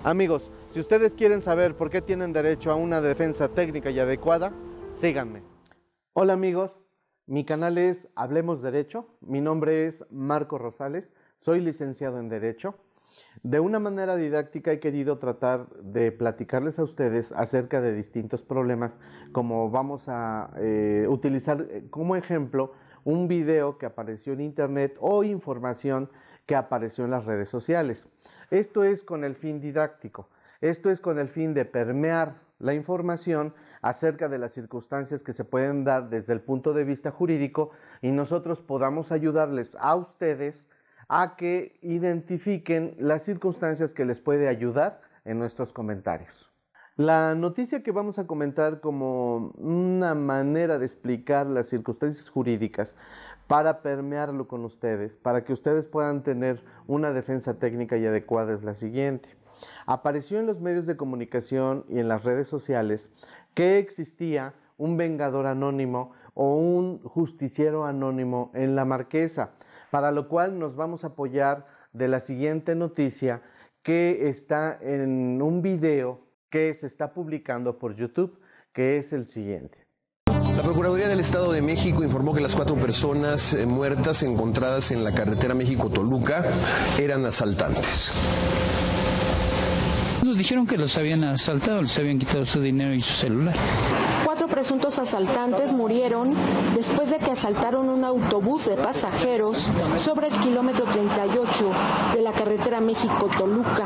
Amigos, si ustedes quieren saber por qué tienen derecho a una defensa técnica y adecuada, síganme. Hola amigos, mi canal es Hablemos Derecho, mi nombre es Marco Rosales, soy licenciado en Derecho. De una manera didáctica he querido tratar de platicarles a ustedes acerca de distintos problemas, como vamos a utilizar como ejemplo un video que apareció en internet o información que apareció en las redes sociales. Esto es con el fin didáctico, esto es con el fin de permear la información acerca de las circunstancias que se pueden dar desde el punto de vista jurídico y nosotros podamos ayudarles a ustedes a que identifiquen las circunstancias que les puede ayudar en nuestros comentarios. La noticia que vamos a comentar como una manera de explicar las circunstancias jurídicas para permearlo con ustedes, para que ustedes puedan tener una defensa técnica y adecuada es la siguiente. Apareció en los medios de comunicación y en las redes sociales que existía un vengador anónimo o un justiciero anónimo en La Marquesa, para lo cual nos vamos a apoyar de la siguiente noticia que está en un video que se está publicando por YouTube, que es el siguiente. La Procuraduría del Estado de México informó que las 4 personas muertas encontradas en la carretera México-Toluca eran asaltantes. Nos dijeron que los habían asaltado, les habían quitado su dinero y su celular. 4 presuntos asaltantes murieron después de que asaltaron un autobús de pasajeros sobre el kilómetro 38 de la carretera México-Toluca.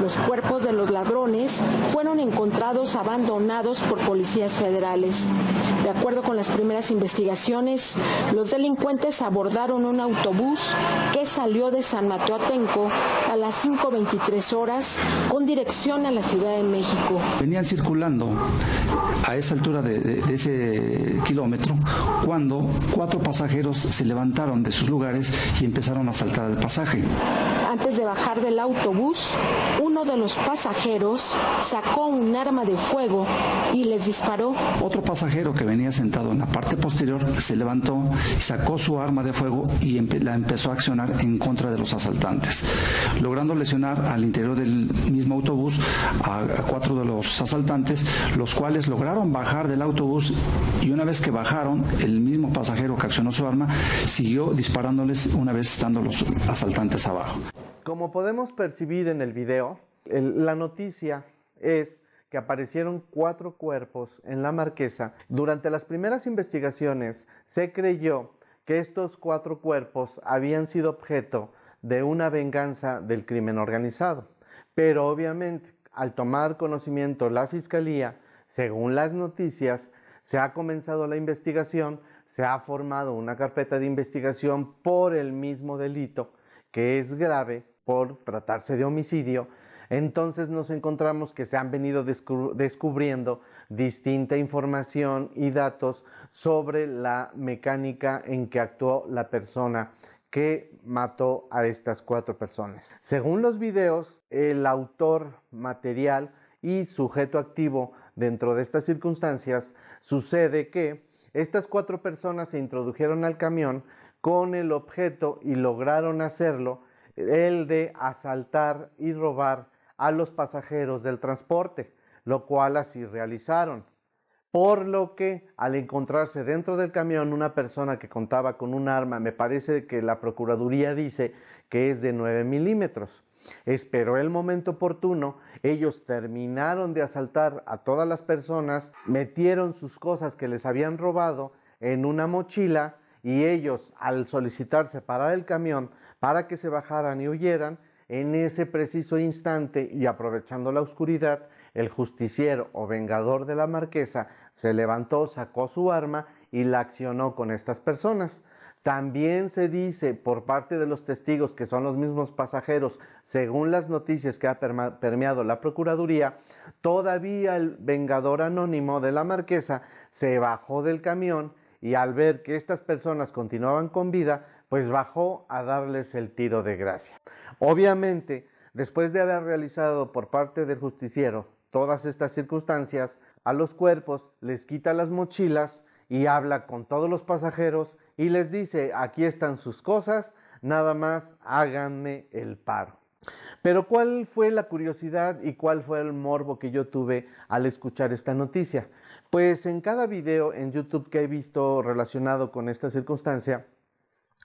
Los cuerpos de los ladrones fueron encontrados abandonados por policías federales. De acuerdo con las primeras investigaciones, los delincuentes abordaron un autobús que salió de San Mateo Atenco a las 5:23 horas con dirección a la Ciudad de México. Venían circulando a esa altura de ese kilómetro cuando 4 pasajeros se levantaron de sus lugares y empezaron a asaltar el pasaje. Antes de bajar del autobús, uno de los pasajeros sacó un arma de fuego y les disparó. Otro pasajero que venía sentado en la parte posterior se levantó y sacó su arma de fuego y la empezó a accionar en contra de los asaltantes, logrando lesionar al interior del mismo autobús a 4 de los asaltantes, los cuales lograron bajar del autobús y una vez que bajaron, el mismo pasajero que accionó su arma siguió disparándoles una vez estando los asaltantes abajo. Como podemos percibir en el video, la noticia es que aparecieron 4 cuerpos en La Marquesa. Durante las primeras investigaciones se creyó que estos 4 cuerpos habían sido objeto de una venganza del crimen organizado. Pero obviamente, al tomar conocimiento la Fiscalía, según las noticias, se ha comenzado la investigación, se ha formado una carpeta de investigación por el mismo delito, que es grave por tratarse de homicidio. Entonces nos encontramos que se han venido descubriendo distinta información y datos sobre la mecánica en que actuó la persona que mató a estas 4 personas. Según los videos, el autor material y sujeto activo dentro de estas circunstancias, sucede que estas 4 personas se introdujeron al camión con el objeto y lograron hacerlo, el de asaltar y robar a los pasajeros del transporte, lo cual así realizaron. Por lo que al encontrarse dentro del camión una persona que contaba con un arma, me parece que la Procuraduría dice que es de 9 milímetros. Esperó el momento oportuno, ellos terminaron de asaltar a todas las personas, metieron sus cosas que les habían robado en una mochila y ellos, al solicitar separar el camión para que se bajaran y huyeran, en ese preciso instante y aprovechando la oscuridad, el justiciero o vengador de La Marquesa se levantó, sacó su arma y la accionó con estas personas. También se dice por parte de los testigos, que son los mismos pasajeros, según las noticias que ha permeado la Procuraduría, todavía el vengador anónimo de La Marquesa se bajó del camión y al ver que estas personas continuaban con vida, pues bajó a darles el tiro de gracia. Obviamente, después de haber realizado por parte del justiciero todas estas circunstancias, a los cuerpos les quita las mochilas y habla con todos los pasajeros y les dice: aquí están sus cosas, nada más háganme el paro. Pero ¿cuál fue la curiosidad y cuál fue el morbo que yo tuve al escuchar esta noticia? Pues en cada video en YouTube que he visto relacionado con esta circunstancia,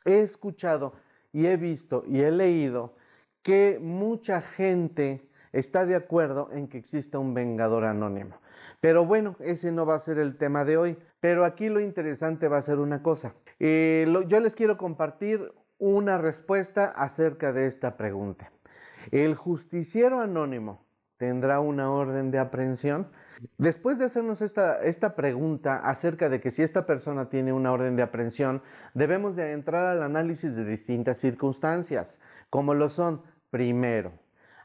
he escuchado y he visto y he leído que mucha gente está de acuerdo en que exista un vengador anónimo. Pero bueno, ese no va a ser el tema de hoy. Pero aquí lo interesante va a ser una cosa. Yo les quiero compartir una respuesta acerca de esta pregunta. ¿El justiciero anónimo tendrá una orden de aprehensión? Después de hacernos esta pregunta acerca de que si esta persona tiene una orden de aprehensión, debemos de entrar al análisis de distintas circunstancias, como lo son: primero,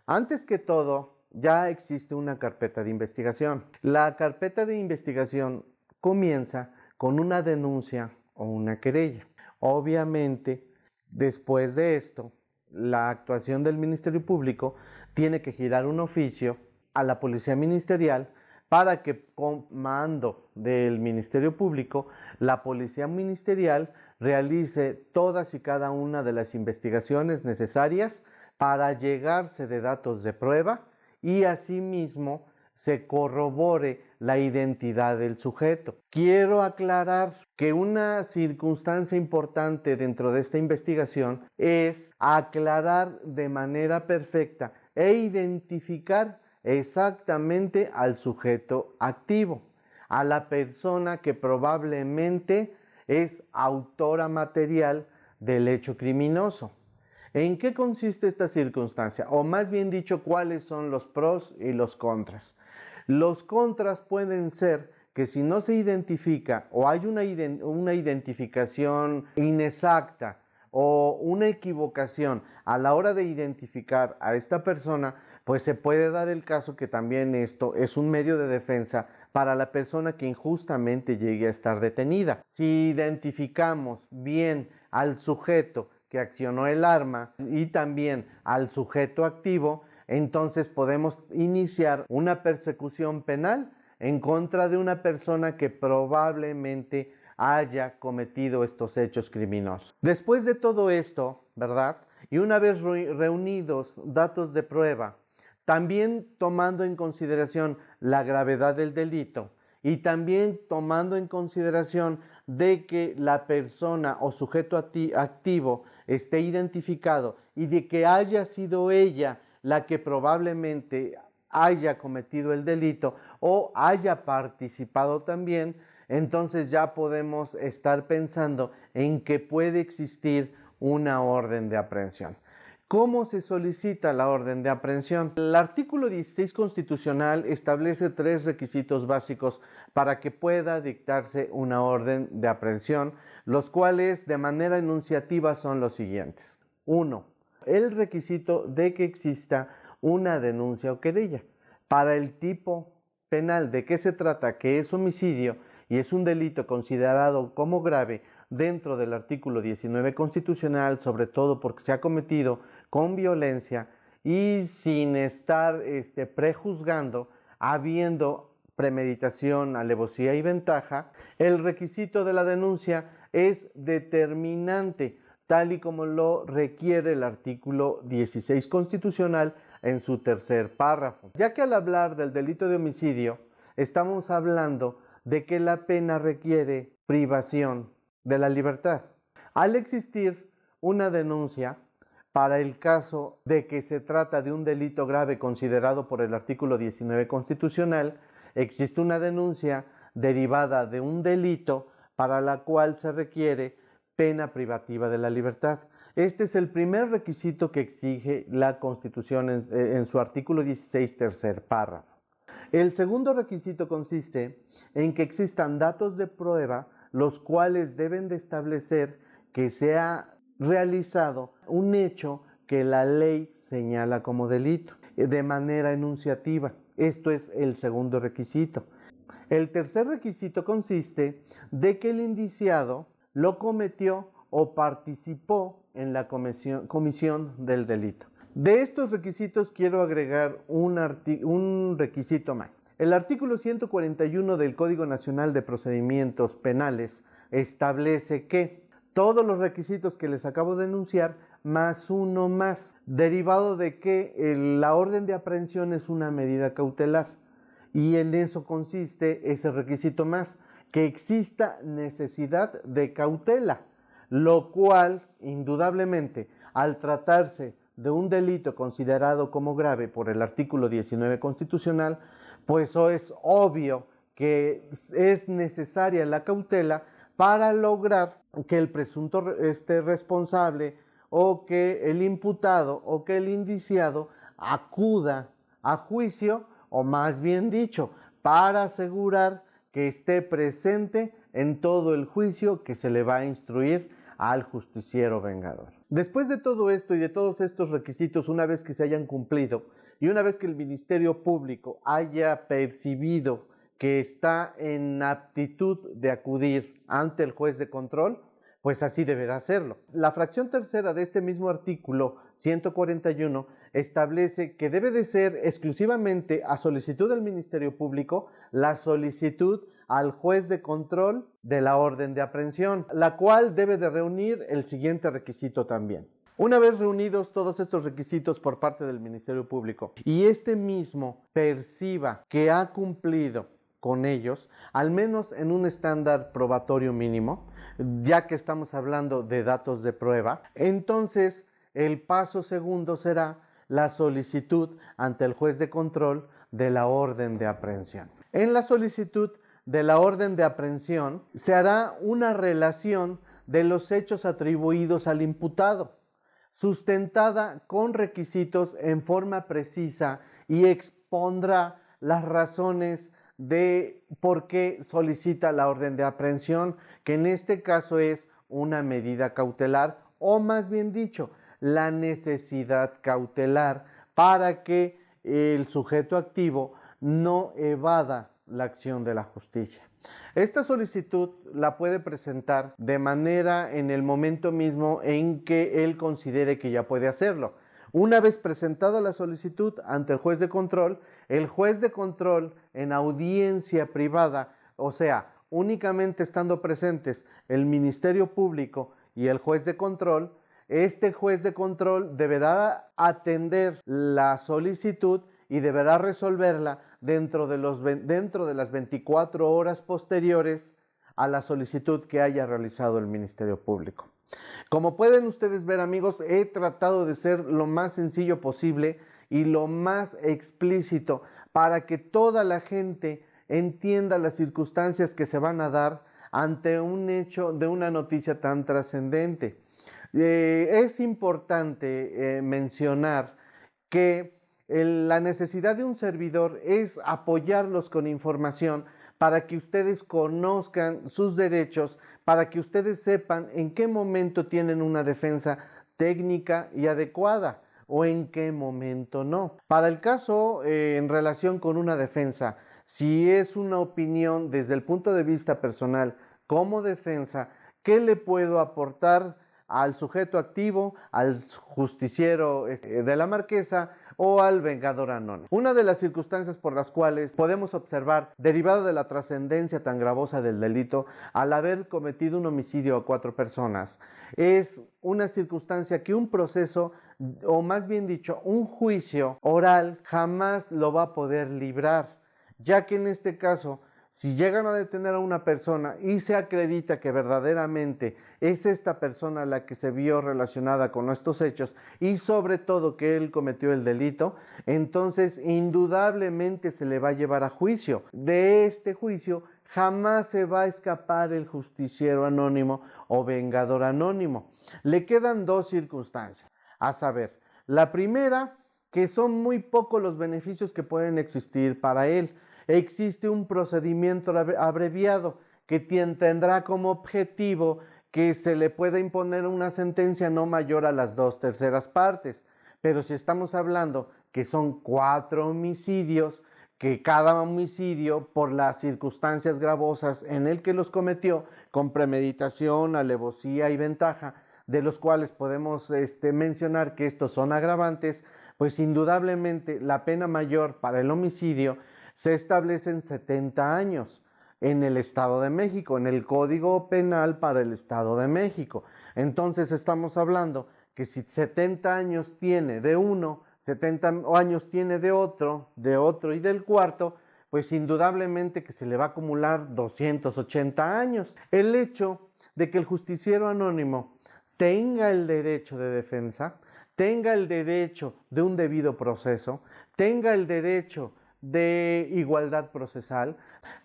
antes que todo, ya existe una carpeta de investigación. La carpeta de investigación comienza con una denuncia o una querella. Obviamente, después de esto, la actuación del Ministerio Público tiene que girar un oficio a la Policía Ministerial para que, con mando del Ministerio Público, la Policía Ministerial realice todas y cada una de las investigaciones necesarias para llegarse de datos de prueba y asimismo se corrobore la identidad del sujeto. Quiero aclarar que una circunstancia importante dentro de esta investigación es aclarar de manera perfecta e identificar exactamente al sujeto activo, a la persona que probablemente es autora material del hecho criminoso. ¿En qué consiste esta circunstancia? O más bien dicho, ¿cuáles son los pros y los contras? Los contras pueden ser que si no se identifica o hay una identificación inexacta o una equivocación a la hora de identificar a esta persona, pues se puede dar el caso que también esto es un medio de defensa para la persona que injustamente llegue a estar detenida. Si identificamos bien al sujeto que accionó el arma y también al sujeto activo, entonces podemos iniciar una persecución penal en contra de una persona que probablemente haya cometido estos hechos criminosos. Después de todo esto, ¿verdad? Y una vez reunidos datos de prueba, también tomando en consideración la gravedad del delito y también tomando en consideración de que la persona o sujeto activo esté identificado y de que haya sido ella la que probablemente haya cometido el delito o haya participado también, entonces ya podemos estar pensando en que puede existir una orden de aprehensión. ¿Cómo se solicita la orden de aprehensión? El artículo 16 constitucional establece 3 requisitos básicos para que pueda dictarse una orden de aprehensión, los cuales de manera enunciativa son los siguientes. 1. El requisito de que exista una denuncia o querella. Para el tipo penal de qué se trata, que es homicidio y es un delito considerado como grave dentro del artículo 19 constitucional, sobre todo porque se ha cometido con violencia y sin estar prejuzgando, habiendo premeditación, alevosía y ventaja, el requisito de la denuncia es determinante, tal y como lo requiere el artículo 16 constitucional en su tercer párrafo. Ya que al hablar del delito de homicidio, estamos hablando de que la pena requiere privación de la libertad. Al existir una denuncia para el caso de que se trata de un delito grave considerado por el artículo 19 constitucional, existe una denuncia derivada de un delito para la cual se requiere pena privativa de la libertad. Este es el primer requisito que exige la Constitución en su artículo 16, tercer párrafo. El segundo requisito consiste en que existan datos de prueba, los cuales deben de establecer que se ha realizado un hecho que la ley señala como delito, de manera enunciativa. Esto es el segundo requisito. El tercer requisito consiste de que el indiciado lo cometió o participó en la comisión del delito. De estos requisitos quiero agregar un requisito más. El artículo 141 del Código Nacional de Procedimientos Penales establece que todos los requisitos que les acabo de enunciar, más uno más, derivado de que la orden de aprehensión es una medida cautelar. Y en eso consiste ese requisito más, que exista necesidad de cautela, lo cual, indudablemente, al tratarse de un delito considerado como grave por el artículo 19 constitucional, pues es obvio que es necesaria la cautela para lograr que el presunto responsable o que el imputado o que el indiciado acuda a juicio, o más bien dicho, para asegurar que esté presente en todo el juicio que se le va a instruir al justiciero vengador. Después de todo esto y de todos estos requisitos, una vez que se hayan cumplido y una vez que el Ministerio Público haya percibido que está en aptitud de acudir ante el juez de control, pues así deberá hacerlo. La fracción tercera de este mismo artículo 141 establece que debe de ser exclusivamente a solicitud del Ministerio Público la solicitud al juez de control de la orden de aprehensión, la cual debe de reunir el siguiente requisito también. Una vez reunidos todos estos requisitos por parte del Ministerio Público y este mismo perciba que ha cumplido con ellos, al menos en un estándar probatorio mínimo, ya que estamos hablando de datos de prueba, entonces el paso segundo será la solicitud ante el juez de control de la orden de aprehensión. En la solicitud de la orden de aprehensión se hará una relación de los hechos atribuidos al imputado, sustentada con requisitos en forma precisa, y expondrá las razones de por qué solicita la orden de aprehensión, que en este caso es una medida cautelar, o más bien dicho, la necesidad cautelar para que el sujeto activo no evada la acción de la justicia. Esta solicitud la puede presentar de manera en el momento mismo en que él considere que ya puede hacerlo. Una vez presentada la solicitud ante el juez de control en audiencia privada, o sea, únicamente estando presentes el Ministerio Público y el juez de control, este juez de control deberá atender la solicitud y deberá resolverla dentro de las 24 horas posteriores a la solicitud que haya realizado el Ministerio Público. Como pueden ustedes ver, amigos, he tratado de ser lo más sencillo posible y lo más explícito para que toda la gente entienda las circunstancias que se van a dar ante un hecho de una noticia tan trascendente. Es importante mencionar que la necesidad de un servidor es apoyarlos con información para que ustedes conozcan sus derechos, para que ustedes sepan en qué momento tienen una defensa técnica y adecuada o en qué momento no. Para el caso en relación con una defensa, si es una opinión desde el punto de vista personal como defensa, ¿qué le puedo aportar al sujeto activo, al justiciero de la Marquesa o al vengador anónimo? Una de las circunstancias por las cuales podemos observar, derivado de la trascendencia tan gravosa del delito, al haber cometido un homicidio a 4 personas, es una circunstancia que un proceso, o más bien dicho, un juicio oral, jamás lo va a poder librar, ya que en este caso, si llegan a detener a una persona y se acredita que verdaderamente es esta persona la que se vio relacionada con estos hechos y sobre todo que él cometió el delito, entonces indudablemente se le va a llevar a juicio. De este juicio jamás se va a escapar el justiciero anónimo o vengador anónimo. Le quedan 2 circunstancias, a saber, la primera, que son muy pocos los beneficios que pueden existir para él. Existe un procedimiento abreviado que tendrá como objetivo que se le pueda imponer una sentencia no mayor a las 2/3 partes. Pero si estamos hablando que son 4 homicidios, que cada homicidio, por las circunstancias gravosas en el que los cometió, con premeditación, alevosía y ventaja, de los cuales podemos mencionar que estos son agravantes, pues indudablemente la pena mayor para el homicidio se establece en 70 años en el Estado de México, en el Código Penal para el Estado de México. Entonces estamos hablando que si 70 años tiene de uno, 70 años tiene de otro y del cuarto, pues indudablemente que se le va a acumular 280 años. El hecho de que el justiciero anónimo tenga el derecho de defensa, tenga el derecho de un debido proceso, tenga el derecho de igualdad procesal,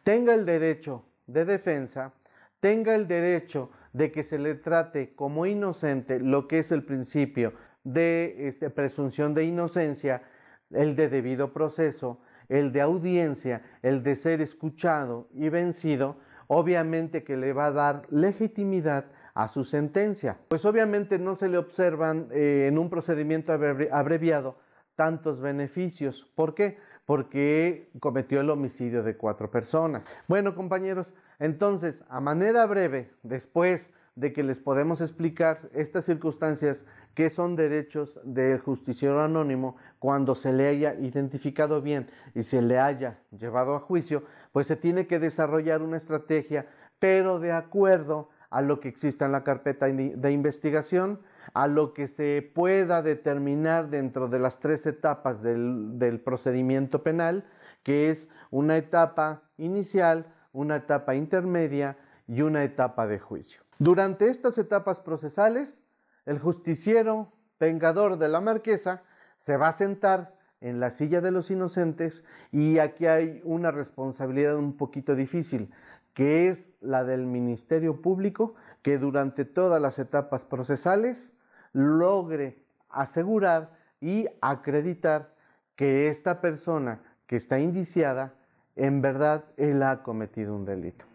tenga el derecho de defensa, tenga el derecho de que se le trate como inocente, lo que es el principio de presunción de inocencia, el de debido proceso, el de audiencia, el de ser escuchado y vencido, obviamente que le va a dar legitimidad a su sentencia. Pues obviamente no se le observan en un procedimiento abreviado tantos beneficios. ¿Por qué? Porque cometió el homicidio de 4 personas. Bueno, compañeros, entonces, a manera breve, después de que les podemos explicar estas circunstancias que son derechos del justiciero anónimo, cuando se le haya identificado bien y se le haya llevado a juicio, pues se tiene que desarrollar una estrategia, pero de acuerdo a lo que exista en la carpeta de investigación, a lo que se pueda determinar dentro de las 3 etapas del procedimiento penal, que es una etapa inicial, una etapa intermedia y una etapa de juicio. Durante estas etapas procesales, el justiciero vengador de la Marquesa se va a sentar en la silla de los inocentes, y aquí hay una responsabilidad un poquito difícil, que es la del Ministerio Público, que durante todas las etapas procesales logre asegurar y acreditar que esta persona que está indiciada, en verdad, él ha cometido un delito.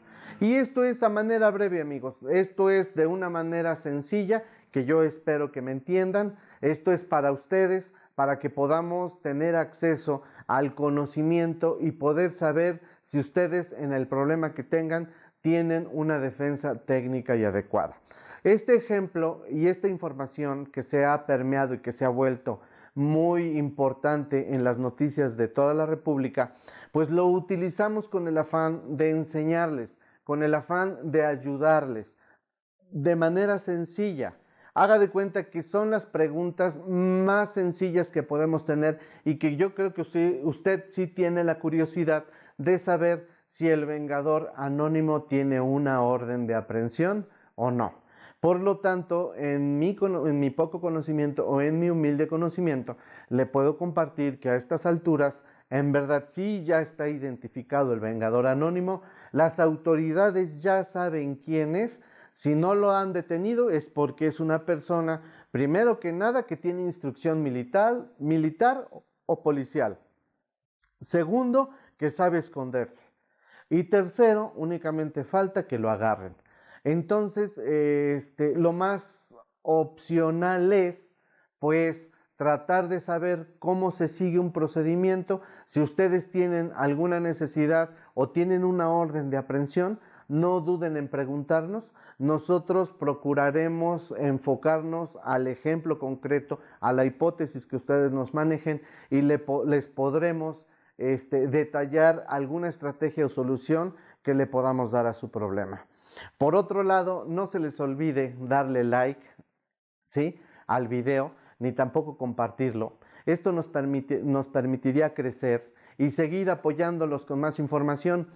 Y esto es a manera breve, amigos. Esto es de una manera sencilla, que yo espero que me entiendan. Esto es para ustedes, para que podamos tener acceso al conocimiento y poder saber si ustedes, en el problema que tengan, tienen una defensa técnica y adecuada. Este ejemplo y esta información que se ha permeado y que se ha vuelto muy importante en las noticias de toda la República, pues lo utilizamos con el afán de enseñarles, con el afán de ayudarles de manera sencilla. Haga de cuenta que son las preguntas más sencillas que podemos tener, y que yo creo que usted sí tiene la curiosidad de saber si el vengador anónimo tiene una orden de aprehensión o no. Por lo tanto, en mi poco conocimiento o en mi humilde conocimiento, le puedo compartir que a estas alturas, en verdad sí ya está identificado el vengador anónimo. Las autoridades ya saben quién es. Si no lo han detenido es porque es una persona, primero que nada, que tiene instrucción militar o policial. Segundo, que sabe esconderse. Y tercero, únicamente falta que lo agarren. Entonces, lo más opcional es, pues, tratar de saber cómo se sigue un procedimiento. Si ustedes tienen alguna necesidad o tienen una orden de aprehensión, no duden en preguntarnos. Nosotros procuraremos enfocarnos al ejemplo concreto, a la hipótesis que ustedes nos manejen, y les podremos detallar alguna estrategia o solución que le podamos dar a su problema. Por otro lado, no se les olvide darle like, ¿sí?, al video, ni tampoco compartirlo. Esto nos permitiría crecer y seguir apoyándolos con más información.